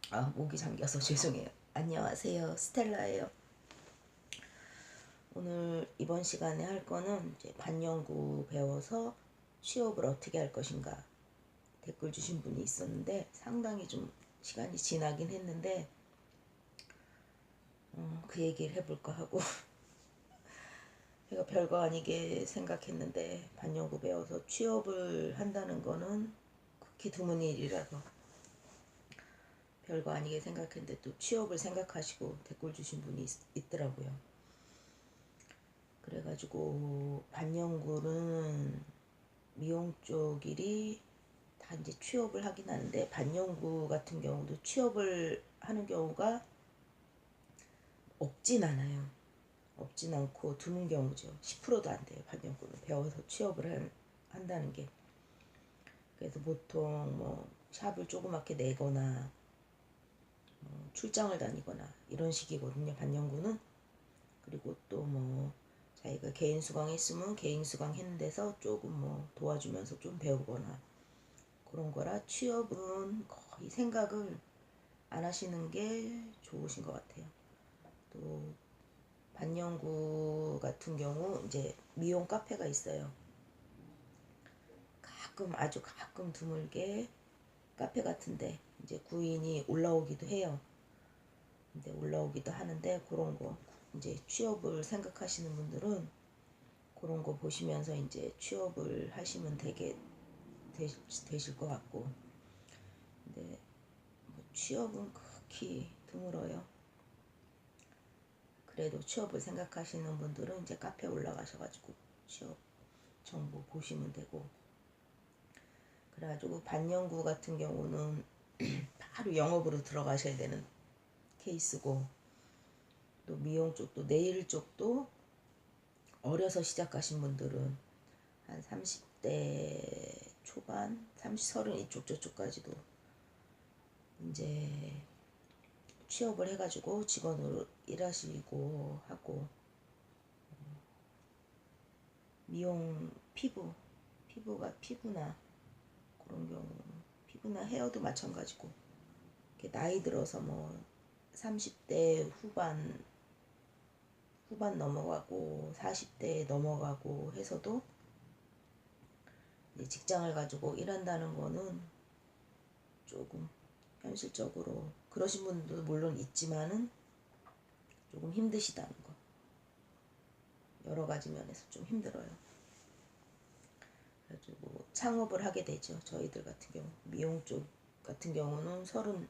아, 목이 잠겨서 죄송해요. 안녕하세요, 스텔라예요. 오늘 이번 시간에 할 거는 이제 반영구 배워서 취업을 어떻게 할 것인가 댓글 주신 분이 있었는데 상당히 좀 시간이 지나긴 했는데 그 얘기를 해볼까 하고 제가 별거 아니게 생각했는데 반영구 배워서 취업을 한다는 거는 극히 드문 일이라서 별거 아니게 생각했는데 또 취업을 생각하시고 댓글 주신 분이 있더라고요. 그래가지고 반영구는 미용 쪽 일이 다 이제 취업을 하긴 하는데 반영구 같은 경우도 취업을 하는 경우가 없진 않아요. 없진 않고 드문 경우죠. 10%도 안 돼요. 반영구는 배워서 취업을 한다는 게. 그래서 보통 뭐 샵을 조그맣게 내거나 출장을 다니거나 이런 식이거든요. 반영구는. 그리고 또 뭐 자기가 개인 수강 했으면 개인 수강 했는 데서 조금 뭐 도와주면서 좀 배우거나 그런 거라 취업은 거의 생각을 안 하시는 게 좋으신 것 같아요. 또 반영구 같은 경우 이제 미용 카페가 있어요. 가끔 아주 가끔 드물게 카페 같은데 이제 구인이 올라오기도 해요. 근데 올라오기도 하는데 그런 거 이제 취업을 생각하시는 분들은 그런 거 보시면서 이제 취업을 하시면 되실 것 같고, 근데 뭐 취업은 극히 드물어요. 그래도 취업을 생각하시는 분들은 이제 카페 올라가셔가지고 취업 정보 보시면 되고, 그래가지고 반영구 같은 경우는 바로 영업으로 들어가셔야 되는 케이스고, 또 미용 쪽도 네일 쪽도 어려서 시작하신 분들은 한 30대 초반, 30 이쪽 저쪽까지도 이제 취업을 해가지고 직원으로 일하시고 하고, 미용 피부나 그런 경우, 피부나 헤어도 마찬가지고, 이렇게 나이 들어서 뭐 30대 후반 넘어가고 40대 넘어가고 해서도 직장을 가지고 일한다는 거는 조금 현실적으로 그러신 분도 물론 있지만은 조금 힘드시다는 거. 여러 가지 면에서 좀 힘들어요. 그래가지고 창업을 하게 되죠. 저희들 같은 경우 미용 쪽 같은 경우는 30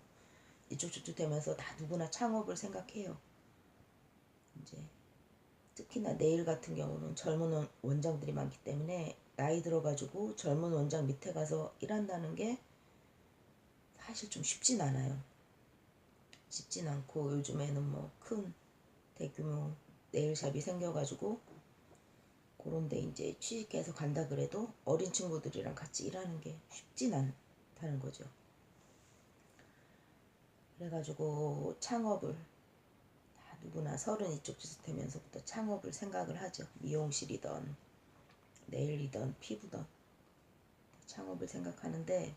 이쪽 저쪽 되면서 다 누구나 창업을 생각해요. 이제 특히나 네일 같은 경우는 젊은 원장들이 많기 때문에 나이 들어가지고 젊은 원장 밑에 가서 일한다는 게 사실 좀 쉽진 않아요. 쉽진 않고 요즘에는 뭐 큰 대규모 네일샵이 생겨가지고 그런데 이제 취직해서 간다 그래도 어린 친구들이랑 같이 일하는 게 쉽진 않다는 거죠. 그래가지고 창업을 다 누구나 30 이쪽 지수 되면서부터 창업을 생각을 하죠. 미용실이던 네일이던 피부던 창업을 생각하는데,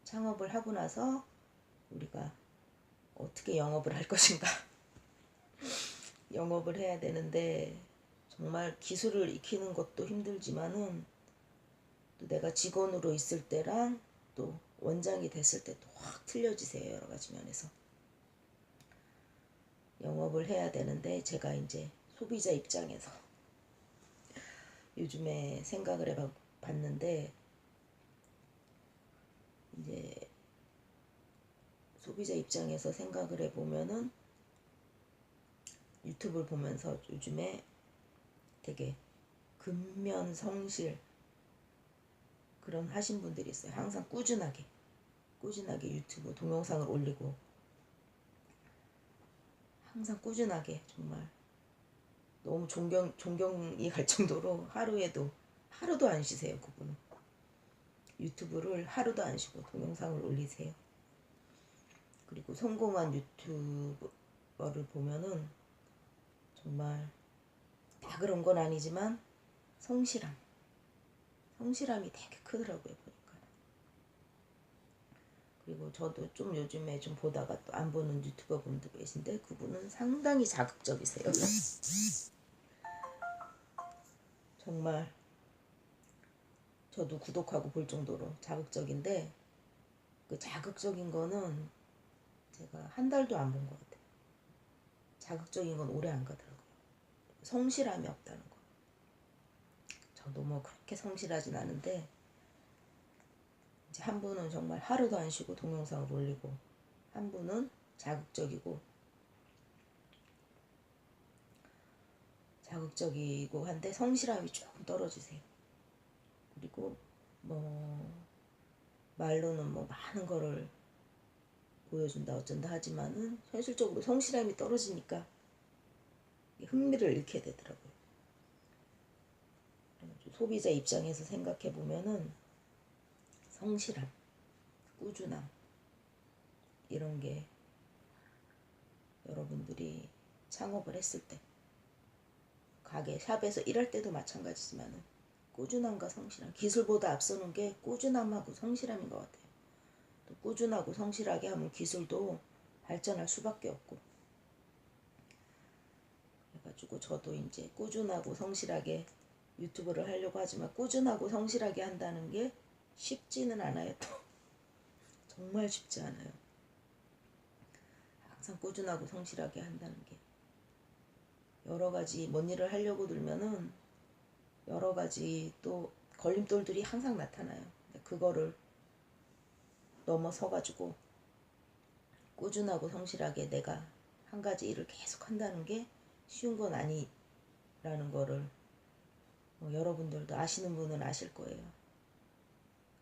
창업을 하고 나서 우리가 어떻게 영업을 할 것인가 영업을 해야 되는데 정말 기술을 익히는 것도 힘들지만은 또 내가 직원으로 있을 때랑 또 원장이 됐을 때 또 확 틀려지세요. 여러 가지 면에서 영업을 해야 되는데 제가 이제 소비자 입장에서 요즘에 생각을 해봤는데, 이제 소비자 입장에서 생각을 해보면은 유튜브를 보면서 요즘에 되게 근면 성실 그런 하신 분들이 있어요. 항상 꾸준하게 유튜브 동영상을 올리고 항상 꾸준하게 정말 너무 존경이 갈 정도로 하루도 안 쉬세요. 그분은 유튜브를 하루도 안 쉬고 동영상을 올리세요. 그리고 성공한 유튜버를 보면은 정말 다 그런 건 아니지만 성실함이 되게 크더라고요. 보니까 그리고 저도 좀 요즘에 좀 보다가 또 안 보는 유튜버 분도 계신데 그분은 상당히 자극적이세요. 정말 저도 구독하고 볼 정도로 자극적인데 그 자극적인 거는 제가 한 달도 안 본 것 같아요. 자극적인 건 오래 안 가더라고요. 성실함이 없다는 거. 저도 뭐 그렇게 성실하진 않은데 이제 한 분은 정말 하루도 안 쉬고 동영상을 올리고 한 분은 자극적이고 한데 성실함이 조금 떨어지세요. 그리고 뭐 말로는 뭐 많은 거를 보여준다 어쩐다 하지만은 현실적으로 성실함이 떨어지니까 흥미를 잃게 되더라고요. 소비자 입장에서 생각해 보면은 성실함, 꾸준함 이런 게 여러분들이 창업을 했을 때 가게, 샵에서 일할 때도 마찬가지지만은 꾸준함과 성실함, 기술보다 앞서는 게 꾸준함하고 성실함인 것 같아요. 또 꾸준하고 성실하게 하면 기술도 발전할 수밖에 없고 그래가지고 저도 이제 꾸준하고 성실하게 유튜브를 하려고 하지만 꾸준하고 성실하게 한다는 게 쉽지는 않아요. 또 정말 쉽지 않아요. 항상 꾸준하고 성실하게 한다는 게 여러 가지 뭔 일을 하려고 들면은 여러 가지 또 걸림돌들이 항상 나타나요. 그거를 넘어서가지고 꾸준하고 성실하게 내가 한 가지 일을 계속 한다는 게 쉬운 건 아니라는 거를 여러분들도 아시는 분은 아실 거예요.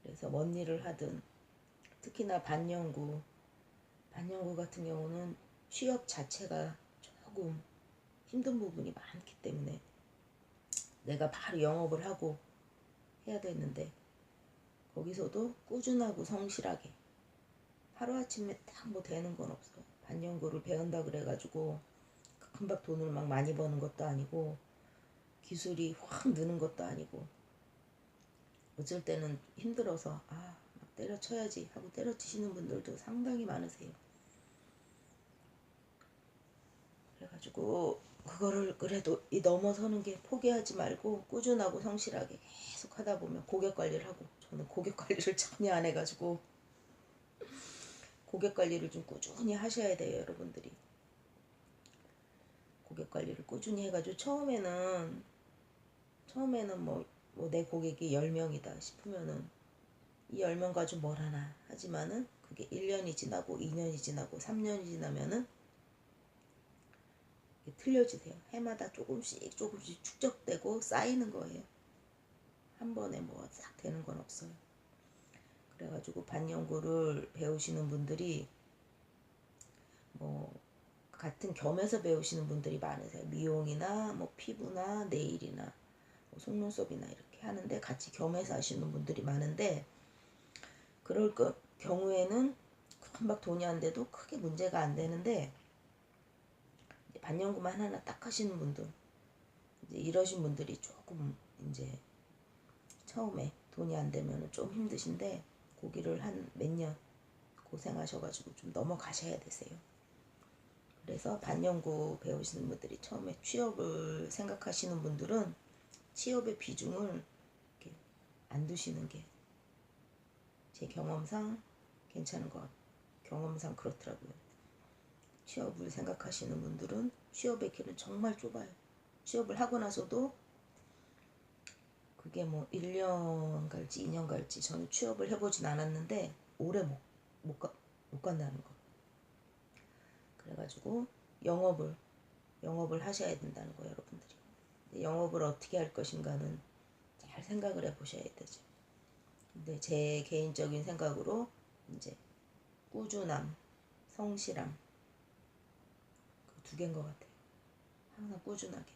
그래서 뭔 일을 하든 특히나 반영구 같은 경우는 취업 자체가 조금 힘든 부분이 많기 때문에 내가 바로 영업을 하고 해야 되는데 거기서도 꾸준하고 성실하게 하루아침에 딱 뭐 되는 건 없어. 반영구를 배운다 그래가지고 금방 돈을 막 많이 버는 것도 아니고 기술이 확 느는 것도 아니고 어쩔 때는 힘들어서 막 때려쳐야지 하고 때려치시는 분들도 상당히 많으세요. 그래가지고 그거를 그래도 이 넘어서는 게 포기하지 말고 꾸준하고 성실하게 계속 하다 보면 고객 관리를 하고 저는 고객 관리를 전혀 안 해가지고 고객 관리를 좀 꾸준히 하셔야 돼요. 여러분들이 고객 관리를 꾸준히 해가지고 처음에는 뭐 내 고객이 10명이다 싶으면은 이 10명 가지고 뭘 하나 하지만은 그게 1년이 지나고 2년이 지나고 3년이 지나면은 틀려지세요. 해마다 조금씩 축적되고 쌓이는 거예요. 한 번에 뭐 싹 되는 건 없어요. 그래가지고 반영구를 배우시는 분들이 뭐 같은 겸해서 배우시는 분들이 많으세요. 미용이나 뭐 피부나 네일이나 뭐 속눈썹이나 이렇게 하는데 같이 겸해서 하시는 분들이 많은데 그럴 경우에는 금방 돈이 안 돼도 크게 문제가 안 되는데 반영구만 하나 딱 하시는 분들 이제 이러신 분들이 조금 이제 처음에 돈이 안 되면 좀 힘드신데 고기를 한 몇 년 고생하셔가지고 좀 넘어가셔야 되세요. 그래서 반영구 배우시는 분들이 처음에 취업을 생각하시는 분들은 취업의 비중을 이렇게 안 두시는 게 제 경험상 괜찮은 것 같아요. 경험상 그렇더라고요. 취업을 생각하시는 분들은 취업의 길은 정말 좁아요. 취업을 하고 나서도 그게 뭐 1년 갈지 2년 갈지 저는 취업을 해보진 않았는데 오래 못 간다는 거. 그래가지고 영업을 하셔야 된다는 거 여러분들이. 영업을 어떻게 할 것인가는 잘 생각을 해보셔야 되죠. 근데 제 개인적인 생각으로 이제 꾸준함, 성실함 그 두 개인 것 같아요. 항상 꾸준하게.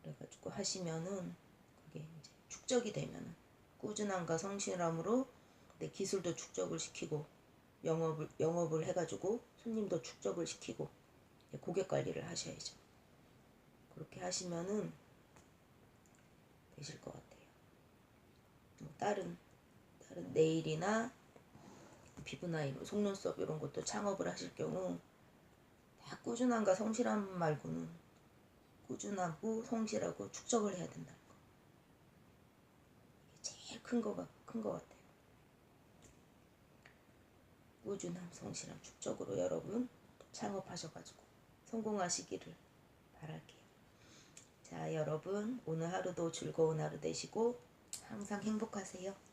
그래가지고 하시면은 그게 이제 축적이 되면은 꾸준함과 성실함으로 내 기술도 축적을 시키고 영업을 해가지고 손님도 축적을 시키고 고객 관리를 하셔야죠. 그렇게 하시면은 되실 것 같아요. 뭐 다른 다른 네일이나 피부나 속눈썹 이런 것도 창업을 하실 경우 다 꾸준함과 성실함 말고는 꾸준하고 성실하고 축적을 해야 된다는 거. 이게 제일 큰 거 같아요. 꾸준함, 성실함, 축적으로 여러분 창업하셔가지고 성공하시기를 바랄게요. 자, 여러분 오늘 하루도 즐거운 하루 되시고 항상 행복하세요.